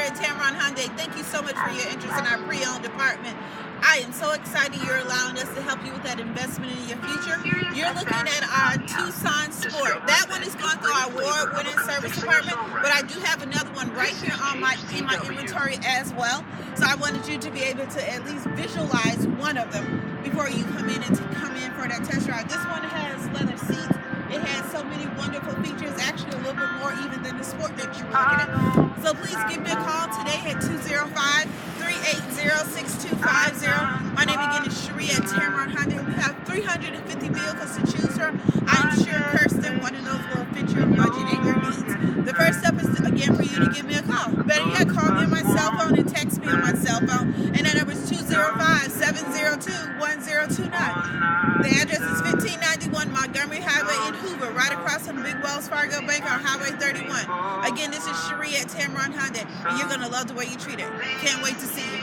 at Tameron Hyundai. Thank you so much for your interest in our pre-owned department. I am so excited you're allowing us to help you with that investment in your future. You're looking at our Tucson Sport. That one is going through our award-winning service department, but I do have another one right here on my inventory as well. So I wanted you to be able to at least visualize one of them before you come in for that test drive. This one has leather seats. It has so many wonderful features, actually a little bit more even than the Sport that you were looking at. So please give me a call today at 205-380-6250. My name again is Cherie at Tameron Hyundai. We have 350 vehicles to choose from. I'm sure Kirsten, one of those will fit your budget and your needs. The first step is, again, for you to give me a call. Better yet, call me on my cell phone and text me on my cell phone. And that number is 205-702-1029. The address is 1591 Montgomery Highway in Hoover, right across from the big Wells Fargo Bank on Highway 31. Again, this is Cherie at Tameron Hyundai, and you're going to love the way you treat it. Can't wait to see you.